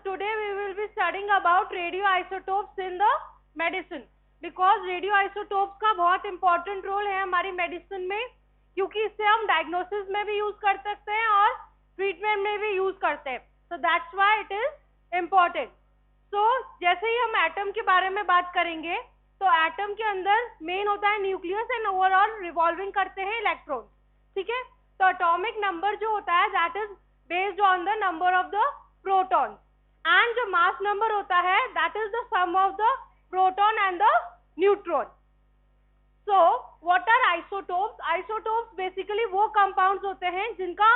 today we will be studying about radioisotopes in the medicine, because radioisotopes का बहुत important role है हमारी medicine में, क्योंकि इससे हम diagnosis में भी use कर सकते हैं और treatment में भी use करते हैं. So that's why it is important. So जैसे ही हम atom के बारे में बात करेंगे, तो atom के अंदर main होता है nucleus and overall revolving करते हैं electrons. ठीक है. तो atomic number जो होता है that is based on the number of the protons, and जो mass number होता है that is the sum of the proton and the neutron. So what are isotopes? Isotopes basically वो compounds होते हैं जिनका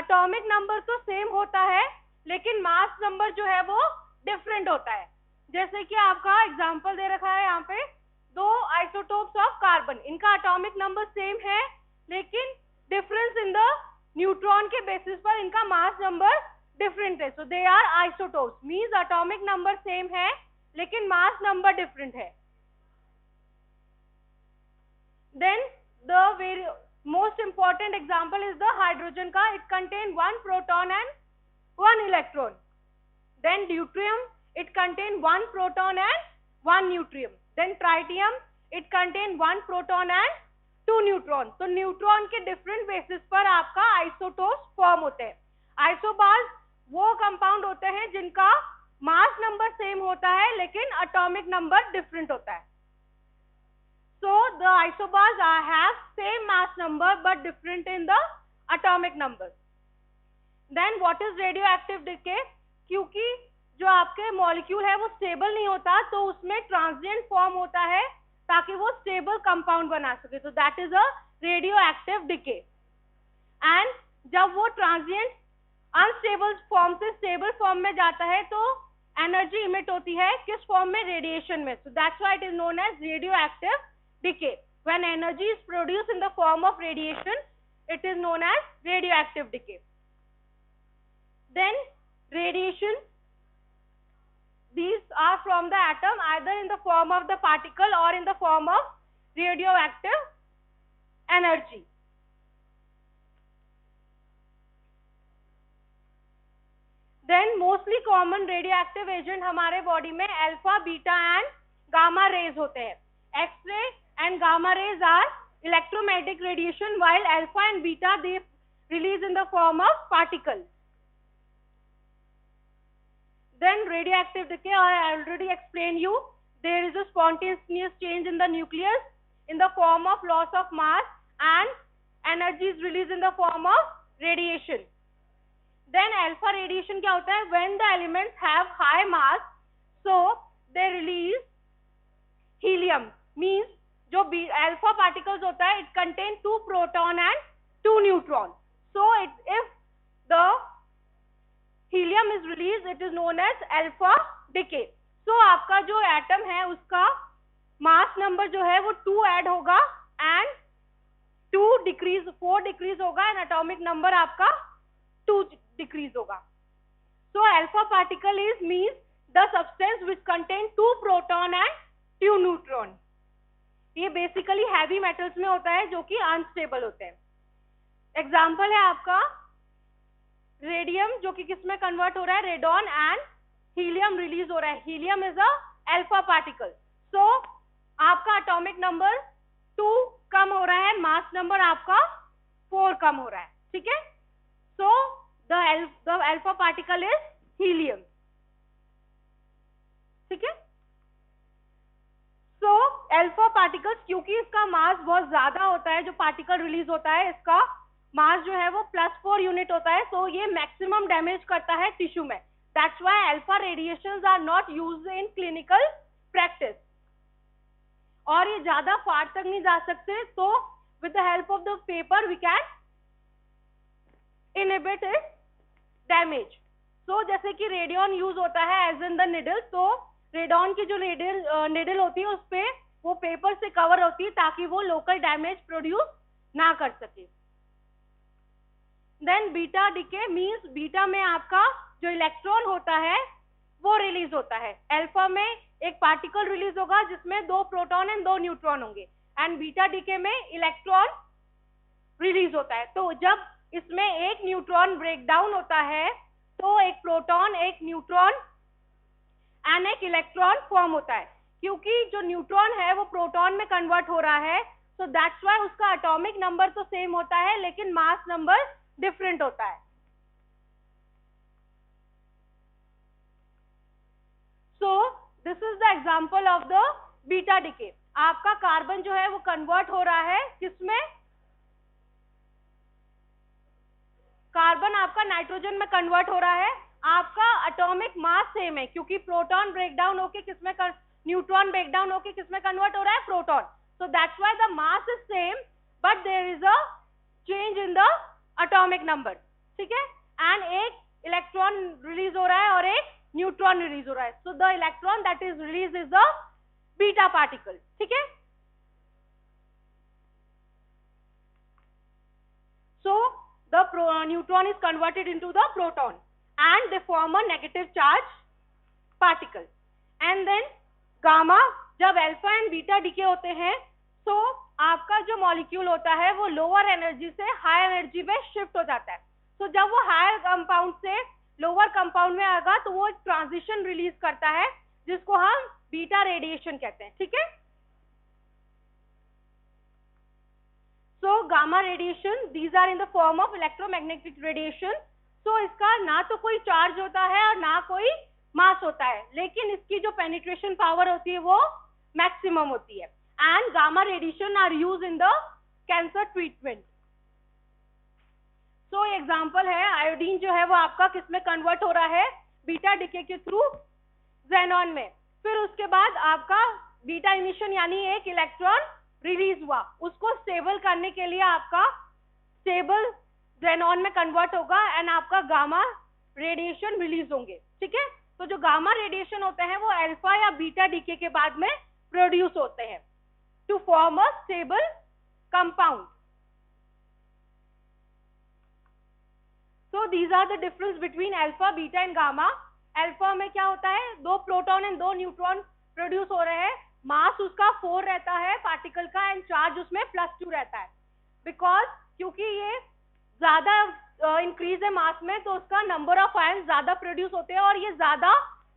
atomic number तो same होता है, लेकिन mass number जो है वो different होता है. जैसे कि आपका example दे रखा है यहाँ पे, दो isotopes of carbon, इनका atomic number same है, लेकिन difference in the neutron के basis पर इनका mass number different है. So they are isotopes, means atomic number same है लेकिन mass number different है. Then the very most important example is the hydrogen का, it contain one proton and one electron. Then deuterium, it contain one proton and one neutron. Then tritium, it contain one proton and two neutron. तो neutron के different basis पर आपका isotopes form होते हैं. Isobars वो compound होते हैं जिनका मास नंबर सेम होता है लेकिन एटॉमिक नंबर डिफरेंट होता है. So the isobars have same mass number but different in the atomic number. Then what is radio active decay? क्योंकि जो आपके मॉलिक्यूल है वो स्टेबल नहीं होता, तो उसमें ट्रांजिएंट फॉर्म होता है ताकि वो स्टेबल कंपाउंड बना सके. तो that is a radio active decay. And जब वो ट्रांजिएंट अनस्टेबल फॉर्म से स्टेबल फॉर्म में जाता है तो एनर्जी इमिट होती है किस फॉर्म में? रेडिएशन में. So that's why it is known as radio active decay. When energy is produced in the form of radiation, it is known as radio active decay. Then radiation, these are from the atom either in the form of the particle or in the form of radioactive energy. Then mostly common radioactive agent हमारे body में alpha, beta and gamma rays होते हैं. X ray and gamma rays are electromagnetic radiation, while alpha and beta they release in the form of particle. Then radioactive decay, I already explained you, there is a spontaneous change in the nucleus in the form of loss of mass and energy is released in the form of radiation. Then alpha radiation क्या होता है? When the elements have high mass, so they release helium, means जो alpha particles होता है, it contain 2 proton and 2 neutron. So if the helium is released, it is known as alpha decay. So आपका जो atom है उसका mass number जो है वो 2 ऐड होगा एंड 4 डिक्रीज होगा एंड एटॉमिक नंबर आपका 2 डिक्रीज होगा. So alpha particle is means the substance which contain 2 proton and 2 neutron. ये बेसिकली हैवी मेटल्स में होता है जो कि अनस्टेबल होते हैं. एग्जाम्पल है आपका रेडियम, जो कि किस में कन्वर्ट हो रहा है? रेडॉन, एंड हीलियम रिलीज हो रहा है. Helium is a alpha particle. So आपका एटॉमिक नंबर 2 कम हो रहा है, मास नंबर आपका 4 कम हो रहा है. ठीक है. So the alpha particle is helium. ठीक है. सो अल्फा पार्टिकल्स, क्योंकि इसका मास बहुत ज्यादा होता है, जो पार्टिकल रिलीज होता है इसका मास जो है वो +4 यूनिट होता है, तो ये मैक्सिमम डैमेज करता है टिश्यू में. That's why alpha radiations are not used in clinical practice. और ये ज्यादा फार तक नहीं जा सकते, तो with the help of the paper we can inhibit it damage. So जैसे कि रेडियन यूज होता है एज इन द निडल, तो रेडॉन की जो निडल होती है उस पे वो पेपर से कवर होती है ताकि वो लोकल डैमेज प्रोड्यूस ना कर सके. Then beta decay means beta में आपका जो इलेक्ट्रॉन होता है वो रिलीज होता है. अल्फा में एक पार्टिकल रिलीज होगा जिसमें 2 प्रोटॉन एंड 2 न्यूट्रॉन होंगे, एंड बीटा डिके में इलेक्ट्रॉन रिलीज होता है. तो जब इसमें एक न्यूट्रॉन ब्रेक डाउन होता है तो एक प्रोटॉन, एक न्यूट्रॉन एंड एक इलेक्ट्रॉन फॉर्म होता है। क्योंकि जो न्यूट्रॉन है वो प्रोटॉन में कन्वर्ट हो रहा है, सो दैट्स व्हाई उसका एटॉमिक नंबर तो सेम होता है लेकिन मास नंबर डिफरेंट होता है। So this is the example of the beta decay. आपका कार्बन जो है वो कन्वर्ट हो रहा है किसमें? कार्बन आपका नाइट्रोजन में कन्वर्ट हो रहा है। आपका एटॉमिक मास सेम है क्योंकि प्रोटॉन ब्रेकडाउन होके किसमें न्यूट्रॉन ब्रेकडाउन होके किसमें कन्वर्ट हो रहा है? Proton. So that's why the mass is same but there is a change in the atomic number. ठीक है, एंड एक इलेक्ट्रॉन रिलीज हो रहा है और एक न्यूट्रॉन रिलीज हो रहा है। So the electron that is release is the beta particle. ठीक है, so the neutron is converted into the proton and they form a negative charge particle, and then gamma जब अल्फा एंड बीटा डीके होते हैं तो आपका जो molecule होता है वो लोअर एनर्जी से हाई एनर्जी में शिफ्ट हो जाता है। तो जब वो हायर कंपाउंड से लोअर कंपाउंड में आएगा तो वो एक ट्रांजिशन रिलीज करता है जिसको हम बीटा रेडिएशन कहते हैं। ठीक है, so gamma radiation these are in the form of electromagnetic radiation। so इसका ना तो कोई चार्ज होता है और ना कोई मास होता है, लेकिन इसकी जो पेनिट्रेशन पावर होती है वो मैक्सिमम होती है। And gamma radiation are use in the cancer treatment. So example है आयोडीन जो है वो आपका किसमें कन्वर्ट हो रहा है? बीटा डिके के थ्रू ज़ेनॉन में। फिर उसके बाद आपका बीटा इमिशन यानी एक इलेक्ट्रॉन रिलीज हुआ, उसको स्टेबल करने के लिए आपका स्टेबल ज़ेनॉन में कन्वर्ट होगा एंड आपका गामा रेडिएशन रिलीज होंगे। ठीक है, तो जो गामा रेडिएशन होते हैं वो अल्फा या बीटा डीके के बाद में प्रोड्यूस होते हैं to form a stable compound. So these are the difference between alpha, beta and gamma. Alpha में क्या होता है? दो प्रोटॉन एंड दो न्यूट्रॉन प्रोड्यूस हो रहे हैं। मास उसका 4 रहता है पार्टिकल का एंड चार्ज उसमें +2 रहता है। बिकॉज क्योंकि ये ज्यादा इंक्रीज है मास में तो उसका नंबर ऑफ आयन ज्यादा प्रोड्यूस होते हैं और ये ज्यादा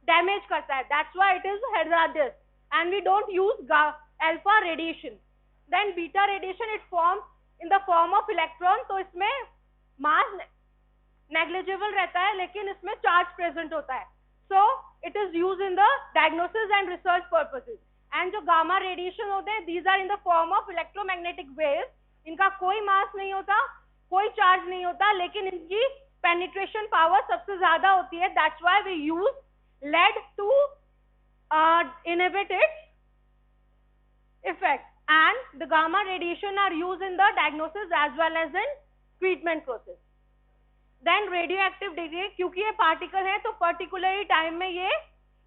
डैमेज करता है। That's why it is hazardous and we don't use alpha radiation. Then beta radiation it form in the form of electron. तो इसमें मास नेग्लिजिबल रहता है लेकिन इसमें चार्ज प्रेजेंट होता है। So it is use in the diagnosis and research purposes. And जो gamma radiation होते हैं these are in the form of electromagnetic waves. इनका कोई मास नहीं होता, कोई चार्ज नहीं होता, लेकिन इनकी पेनिट्रेशन पावर सबसे ज्यादा होती है। That's why we use lead to inhibit its effect and the gamma radiation are use in the diagnosis as well as in treatment process. Then radio active decay, क्योंकि ये पार्टिकल है तो particular time में ये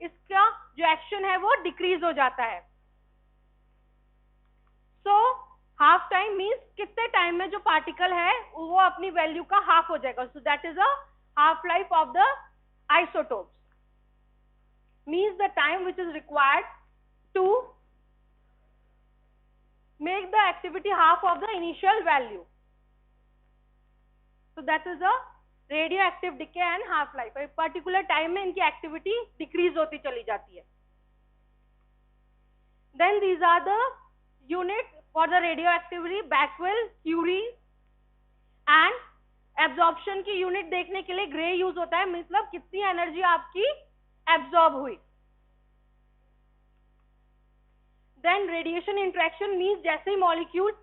इसका जो action है वो डिक्रीज हो जाता है। सो हाफ टाइम मीन्स कितने टाइम में जो पार्टिकल है वो अपनी वैल्यू का हाफ हो जाएगा। So that is a half life of the isotopes, means the time which is required to make the activity half of the initial value. So that is a radio active decay and half life. एक particular time में इनकी activity decrease होती चली जाती है। Then these are the unit for the radioactivity, Becquerel, Curie and absorption की unit देखने के लिए ग्रे यूज होता है, मतलब कितनी एनर्जी आपकी एब्जॉर्ब हुई। देन रेडिएशन इंटरेक्शन मीन्स जैसे ही मॉलिक्यूल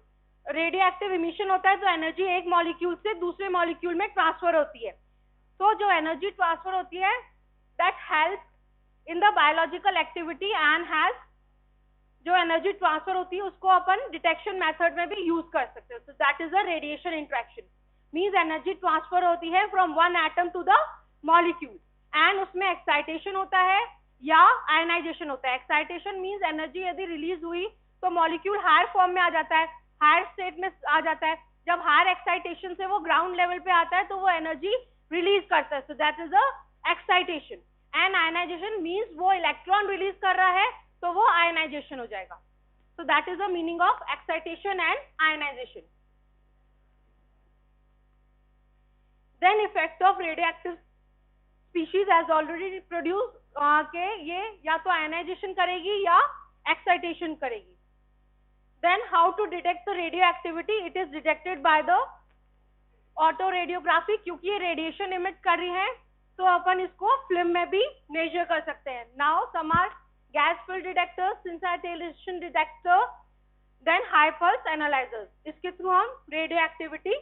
रेडियो एक्टिव इमिशन होता है तो एनर्जी एक मॉलिक्यूल से दूसरे मॉलिक्यूल में ट्रांसफर होती है। तो जो एनर्जी ट्रांसफर होती है that help in the biological activity and has जो एनर्जी ट्रांसफर होती है उसको अपन डिटेक्शन मेथड में भी यूज कर सकते हैं। So that is a radiation interaction, means energy transfer होती है from one atom to the molecule and उसमें एक्साइटेशन होता है या आयनाइजेशन होता है। एक्साइटेशन मींस एनर्जी यदि रिलीज हुई तो मॉलिक्यूल हायर फॉर्म में आ जाता है, हायर स्टेट में आ जाता है। जब हायर एक्साइटेशन से वो ग्राउंड लेवल पे आता है तो वो एनर्जी रिलीज करता है। So that is a excitation. And ionization means वो इलेक्ट्रॉन रिलीज कर रहा है तो वो आयनाइजेशन हो जाएगा। So that is the meaning of excitation and ionization. Then effect of radioactive species as already produce के ये या तो आयनाइजेशन करेगी या एक्साइटेशन करेगी. Then how to detect the radio activity? It is detected by the auto radiography. क्योंकि ये radiation emit कर रही है तो अपन इसको फिल्म में भी मेजर कर सकते हैं. Now some are gas filled detector, sensitization detector, then high pulse analysers. इसके थ्रू हम रेडियो एक्टिविटी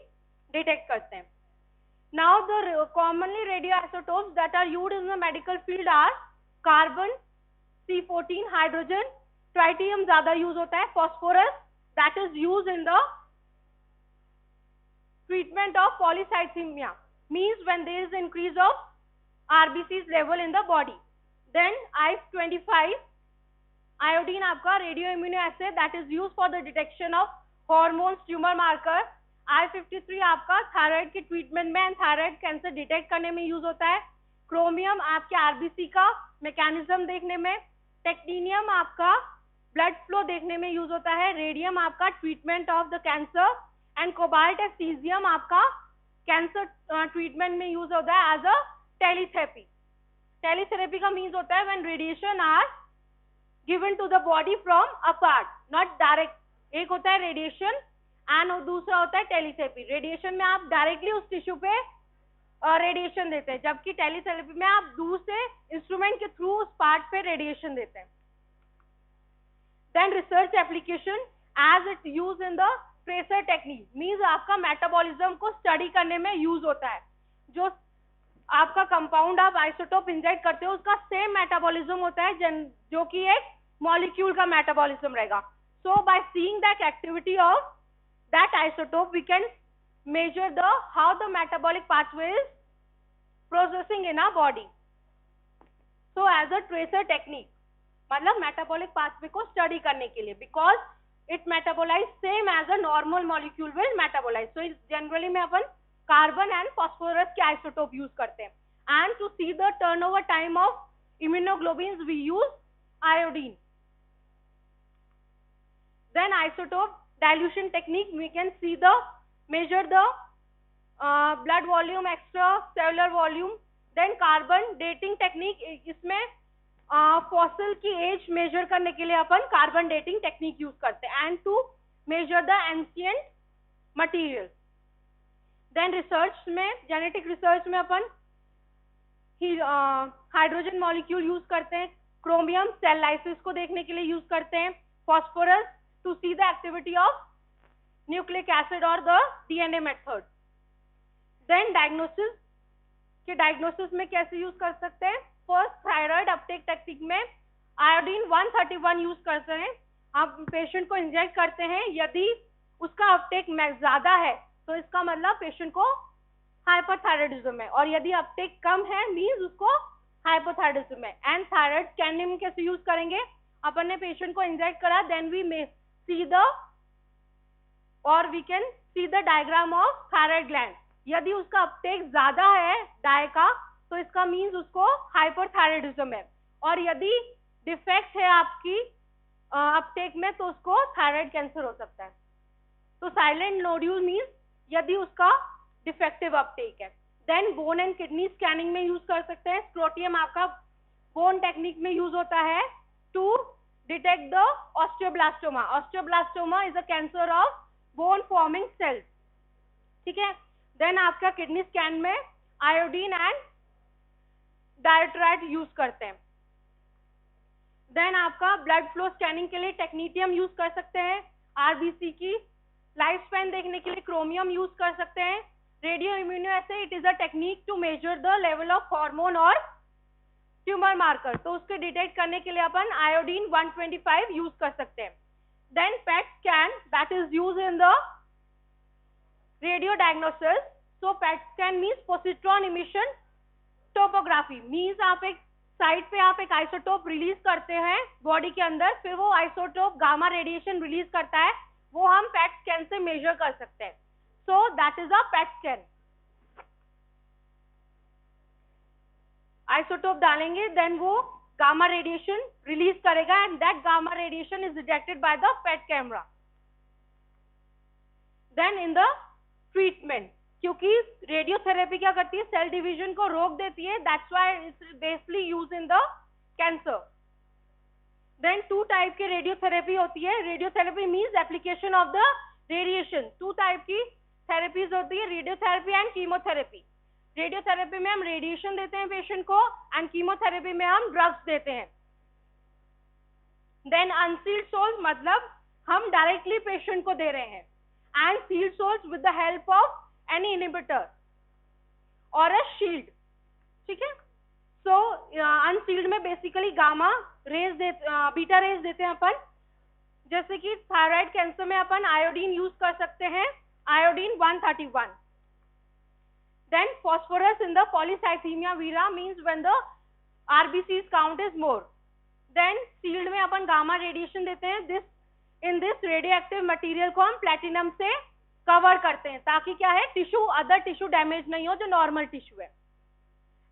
डिटेक्ट करते हैं. Now the commonly radio isotopes that are used in the medical field are carbon, C14, hydrogen, tritium ज्यादा use होता है, phosphorus that is use in the treatment of polycythemia, means when there is increase of RBC's level in the body. Then I-25 iodine आपका radio immuno assay that is used for the detection of hormones, tumor marker. I-53 आपका thyroid के treatment में and thyroid cancer detect करने में use होता है. Chromium आपके RBC का मैकेनिज्म देखने में. टेक्नीनियम आपका ब्लड फ्लो देखने में यूज होता है. रेडियम आपका treatment of the cancer and cobalt and caesium आपका कैंसर ट्रीटमेंट में यूज होता है एज अ टेलीथेरेपी. टेलीथेरेपी का मीन्स होता है when radiation are given to the body from a part, not direct. एक होता है रेडिएशन एंड दूसरा होता है टेलीथेरेपी. रेडिएशन में आप डायरेक्टली उस टिश्यू पे रेडिएशन देते हैं, जबकि टेलीथेरेपी में आप दूर से इंस्ट्रूमेंट के थ्रू उस पार्ट पे रेडिएशन देते हैं. Then research application as it use in the tracer technique, means आपका मेटाबॉलिज्म को स्टडी करने में यूज होता है. जो आपका कंपाउंड आप आइसोटोप इंजेक्ट करते हो उसका सेम मेटाबॉलिज्म होता है जो कि एक मॉलिक्यूल का मेटाबॉलिज्म रहेगा. So by seeing that activity of that isotope we can measure the how the metabolic pathway is processing in our body. So as a tracer technique मतलब मेटाबॉलिक पाथवे को study करने के लिए, because it metabolize same as a normal molecule will metabolize. So generally में अपन carbon and phosphorus के isotope use करते हैं. And to see the turnover time of immunoglobins we use iodine. Then isotope dilution technique we can see the measure the blood volume, extra cellular volume. Then carbon dating technique, इसमें fossil की age measure करने के लिए अपन carbon dating technique use करते हैं and to measure the ancient material. Then research में, genetic research में अपन हाइड्रोजन मॉलिक्यूल यूज करते हैं. क्रोमियम सेल लाइसिस को देखने के लिए यूज करते हैं. Phosphorus to see the activity of nucleic acid और the DNA method. Then diagnosis के डायग्नोसिस में कैसे यूज कर सकते हैं? फर्स्ट थायराइड अपटेक टेक्निक में आयोडीन 131 यूज करते हैं. आप पेशेंट को इंजेक्ट करते हैं, यदि उसका अपटेक ज्यादा है तो इसका मतलब पेशेंट को हाइपरथायराइडिज्म है, और यदि अपटेक कम है मींस उसको हाइपोथायराइडिज्म है. एंड थायराइड स्कैनिंग कैसे यूज करेंगे? अपन ने पेशेंट को इंजेक्ट करा, then we may see the और we can see the diagram of thyroid gland. यदि उसका अपटेक ज्यादा है डाई का तो इसका मीन्स उसको हाइपरथायराइडिज्म है, और यदि डिफेक्ट है आपकी अपटेक में तो उसको थायराइड कैंसर हो सकता है. तो साइलेंट नोड्यूल मीन्स यदि उसका डिफेक्टिव अपटेक है. Then bone and kidney scanning में यूज कर सकते हैं. स्क्रोटियम आपका बोन टेक्निक में यूज होता है to detect the osteoblastoma. Osteoblastoma is a cancer of bone forming cells. ठीक है. देन आपका किडनी स्कैन में आयोडीन एंड डायट्राइट यूज करते हैं. देन आपका ब्लड फ्लो स्कैनिंग के लिए टेक्नीटियम यूज कर सकते हैं. आरबीसी की लाइफ स्पैन देखने के लिए क्रोमियम यूज कर सकते हैं. Radio immuno assay it is a technique to measure the level of hormone और ट्यूमर मार्कर, तो उसके डिटेक्ट करने के लिए अपन आयोडीन 125 यूज कर सकते हैं. Then PET scan that is use in the radio diagnosis. So PET scan means positron emission topography, means आप एक साइट पे आप एक आइसोटोप रिलीज करते हैं बॉडी के अंदर, फिर वो आइसोटोप गामा रेडिएशन रिलीज करता है, वो हम पेट स्कैन से मेजर कर सकते हैं. So that is a PET scan. Isotope डालेंगे, देन वो गामा रेडिएशन रिलीज करेगा and that gamma radiation is detected by the PET camera. Then in the treatment, क्योंकि रेडियोथेरेपी क्या करती है, सेल डिवीजन को रोक देती है, that's why it's basically use in the cancer. Then 2 type के रेडियोथेरेपी होती है। Radiotherapy means application of the radiation. 2 type की थेरेपीज होती है, रेडियोथेरेपी एंड कीमोथेरेपी। रेडियोथेरेपी में हम रेडिएशन देते हैं पेशेंट को, एंड कीमोथेरेपी में हम ड्रग्स देते हैं। देन अनसील्ड सोल्स मतलब हम डायरेक्टली पेशेंट को दे रहे हैं, and sealed sources with the help of any inhibitor और अ शील्ड, ठीक है। सो अनसील्ड में basically gamma rays beta rays देते हैं अपन, जैसे कि थायराइड कैंसर में अपन आयोडीन यूज कर सकते हैं, iodine 131। Then phosphorus in the polycythemia vera means when the RBC's count is more. Then sealed में अपन गामा रेडिएशन देते हैं। इन दिस रेडियोएक्टिव मटेरियल को हम प्लेटिनम से कवर करते हैं, ताकि क्या है, टिश्यू, अदर टिश्यू डैमेज नहीं हो जो नॉर्मल टिश्यू है।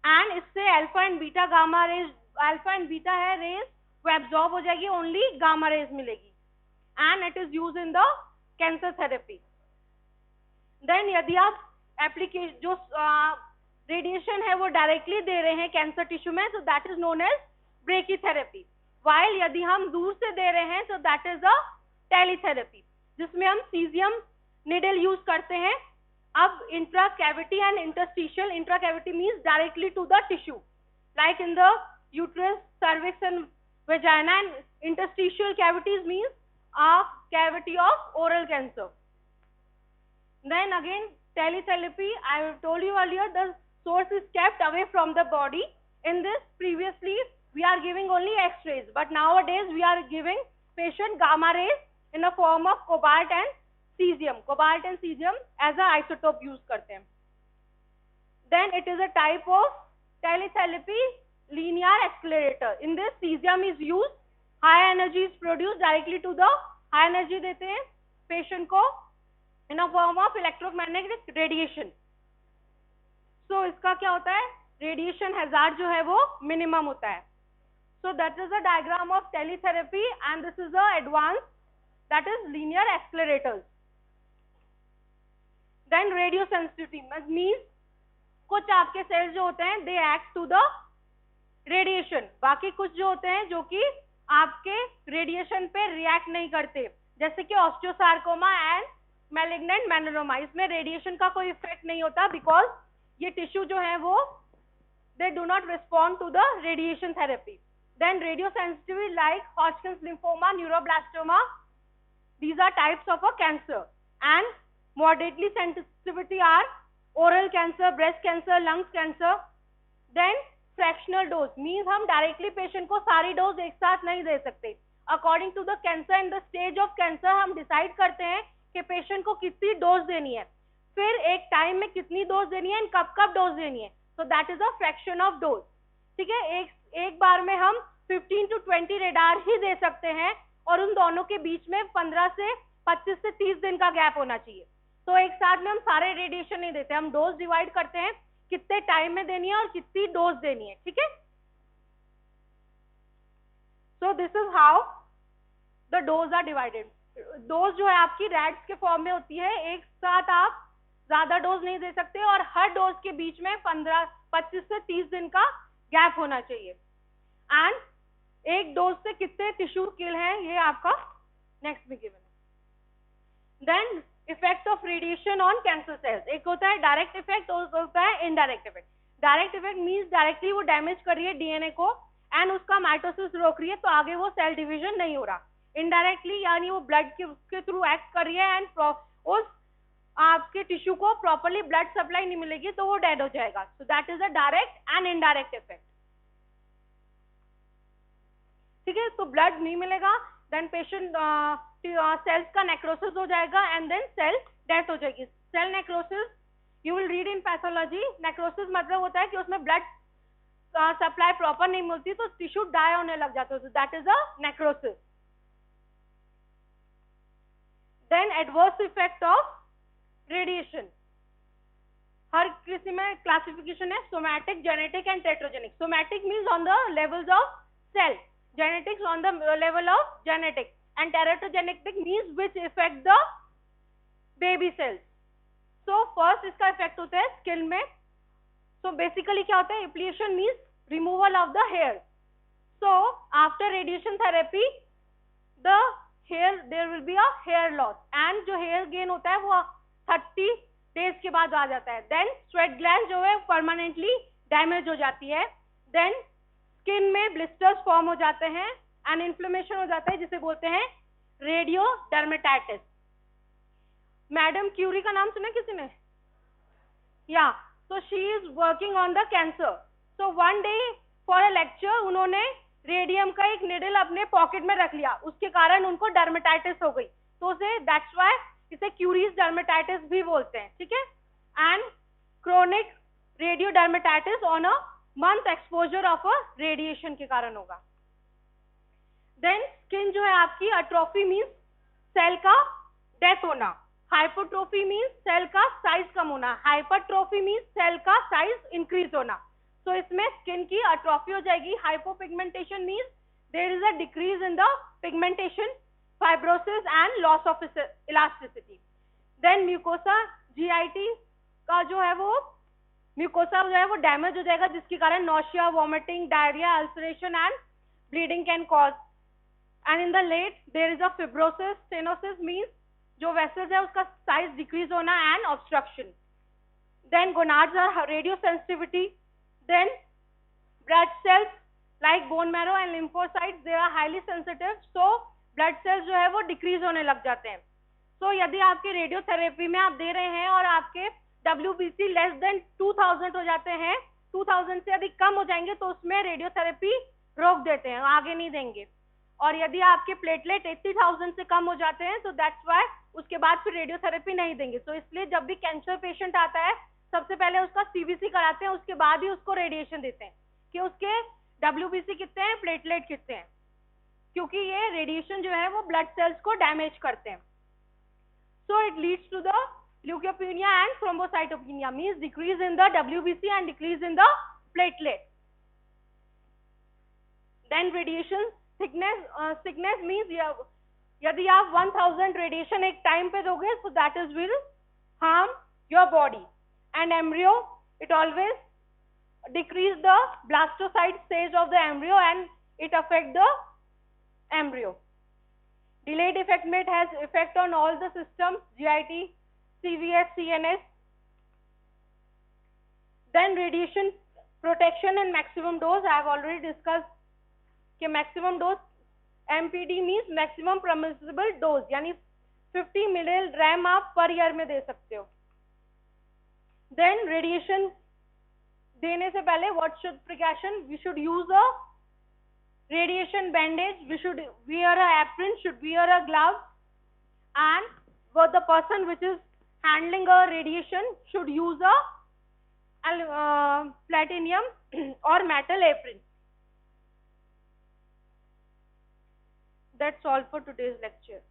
एंड इससे alpha and beta gamma rays, alpha and beta है रेज, वो एब्जॉर्ब हो जाएगी, ओनली गामा रेज मिलेगी, and it is use in the cancer therapy. Then यदि आप एप्लीकेशन जो रेडिएशन है वो डायरेक्टली दे रहे हैं कैंसर टिश्यू में, तो that is known as brachytherapy. While यदि हम दूर से दे रहे हैं तो दैट इज अ टेलीथेरेपी, जिसमें हम सीजियम निडल यूज करते हैं। अब intra cavity and interstitial, intra cavity means directly to the tissue, like in the uterus, cervix and vagina, and interstitial cavities means a cavity of oral cancer. Then again teletherapy, I told you earlier, the source is kept away from the body. In this, previously we are giving only X-rays, but nowadays we are giving patient gamma rays in a form of cobalt and cesium. Cobalt and cesium as a isotope use करते हैं. Then it is a type of teletherapy, linear accelerator. In this, cesium is used, high energy is produced directly to the, high energy देते हैं patient को in a form of electromagnetic radiation. So इसका क्या होता है, radiation hazard जो है वो minimum होता है. So that is the diagram of teletherapy, and this is the advanced, that is linear accelerators. Then radio sensitivity means कुछ आपके cells जो होते हैं they act to the radiation, बाकी कुछ जो होते हैं जो कि आपके radiation पे react नहीं करते, जैसे कि osteosarcoma and malignant melanoma, इसमें रेडिएशन का कोई इफेक्ट नहीं होता, बिकॉज ये टिश्यू जो है वो they do not respond to the radiation therapy. Then radio sensitivity like Hodgkin's lymphoma, neuroblastoma, these are types of a cancer. And moderately sensitivity are oral cancer, breast cancer, lungs cancer. Then fractional dose means हम directly patient को सारी dose एक साथ नहीं दे सकते. According to the cancer and the stage of cancer हम decide करते हैं कि पेशेंट को कितनी डोज देनी है, फिर एक टाइम में कितनी डोज देनी है, कब कब डोज देनी है. So that is a fraction of dose. ठीक है, एक बार में हम 15 to 20 रेडार ही दे सकते हैं, और उन दोनों के बीच में 15 से 25 से 30 दिन का गैप होना चाहिए. तो एक साथ में हम सारे रेडिएशन नहीं देते, हम डोज डिवाइड करते हैं कितने टाइम में देनी है और कितनी डोज देनी है. ठीक है, so this is how the dose are divided. Dose जो है आपकी रैड्स के फॉर्म में होती है, एक साथ आप ज्यादा डोज नहीं दे सकते, और हर डोज के बीच में 25 से 30 दिन का गैप होना चाहिए. एंड एक डोज से कितने टिश्यू किल हैं ये आपका नेक्स्ट में गिवन है. Then effect of radiation on cancer cells, एक होता है डायरेक्ट इफेक्ट और होता है indirect effect. Direct effect means directly वो डैमेज कर रही है डीएनए को एंड उसका माइटोसिस रोक रही है, तो आगे वो सेल डिवीजन नहीं हो रहा. इनडायरेक्टली यानी वो ब्लड के थ्रू एक्ट कर रही है, एंड उस आपके टिश्यू को प्रॉपरली ब्लड सप्लाई नहीं मिलेगी तो वो डेड हो जाएगा. So that is a direct and indirect effect. ठीक है, तो ब्लड नहीं मिलेगा, देन पेशेंट सेल्स का नेक्रोसिस हो जाएगा, एंड देन सेल डेथ हो जाएगी. Cell necrosis you will read in pathology. Necrosis मतलब होता है कि उसमें ब्लड सप्लाई प्रॉपर नहीं मिलती तो टिश्यू डाई होने लग जाता है. So that is a necrosis. Then adverse effect of radiation, हर किसी में क्लासिफिकेशन है, somatic, genetic and teratogenic. Somatic means on the levels of cell, genetics on the level of genetic, and teratogenic means which affect the baby cells. So first इसका effect होता है skin में. So basically क्या होता है, epilation means removal of the hair. So after radiation therapy the hair, there will be a hair loss, and जो hair gain होता है वो 30 डेज के बाद आ जाता है. देन स्वेट ग्लैंड जो है परमानेंटली डैमेज हो जाती है. देन स्किन में ब्लिस्टर्स फॉर्म हो जाते हैं एंड इन्फ्लेमेशन हो जाता है जिसे बोलते हैं रेडियो डर्मेटाइटिस. मैडम क्यूरी का नाम सुना किसी ने? या, so she is working on the cancer. So one day for a lecture उन्होंने रेडियम का एक निडल अपने पॉकेट में रख लिया, उसके कारण उनको डर्मेटाइटिस हो गई. तो उसे दैट्स व्हाई इसे क्यूरीज डर्मेटाइटिस भी बोलते हैं. ठीक है. And chronic radio dermatitis on a month exposure of a radiation के कारण होगा. देन स्किन जो है आपकी अट्रोफी मीन्स सेल का डेथ होना, हाइपोट्रोफी मीन्स सेल का साइज कम होना, हाइपरट्रोफी मीन्स सेल का साइज इंक्रीज होना. तो इसमें स्किन की अट्रोफी हो जाएगी. Hypopigmentation means there is a decrease in the pigmentation, fibrosis and loss of elasticity. Then mucosa GIT का जो है वो म्यूकोसा जो है वो डैमेज हो जाएगा, जिसके कारण nausea, vomiting, diarrhoea, ulceration and bleeding can cause. And in the late there is a fibrosis. Stenosis means जो वेसल्स है उसका साइज डिक्रीज होना and obstruction. Then gonads are radio sensitivity. Then blood cells like bone marrow and lymphocytes they are highly sensitive, so blood cells जो है वो decrease होने लग जाते हैं. सो यदि आपके रेडियोथेरेपी में आप दे रहे हैं और आपके WBC लेस देन 2000 हो जाते हैं, 2000 से अधिक कम हो जाएंगे तो उसमें रेडियोथेरेपी रोक देते हैं, आगे नहीं देंगे. और यदि आपके प्लेटलेट 80,000 से कम हो जाते हैं तो दैट्स व्हाई उसके बाद फिर रेडियोथेरेपी नहीं देंगे. तो इसलिए जब भी कैंसर पेशेंट आता है सबसे पहले उसका CBC कराते हैं, उसके बाद ही उसको रेडिएशन देते हैं कि उसके WBC कितने हैं, प्लेटलेट कितने हैं, क्योंकि ये रेडिएशन जो है वो ब्लड सेल्स को डैमेज करते हैं. So it leads to the leukopenia and thrombocytopenia, means decrease in the WBC and decrease in the platelet. Then radiation sickness means यदि आप 1000 रेडिएशन एक टाइम पे दोगे so that is will harm your body. And embryo, it always decrease the blastocyte stage of the embryo and it affect the embryo. Delayed effect has effect on all the systems, GIT, CVS, CNS. Then radiation protection and maximum dose, I have already discussed कि maximum dose MPD means maximum permissible dose, यानी 50 milligram आप per year में दे सकते हो. Then radiation देने से पहले what should precaution? We should use a radiation bandage, we should wear a apron, should wear a glove, and for the person which is handling a radiation should use a platinum or metal apron. That's all for today's lecture.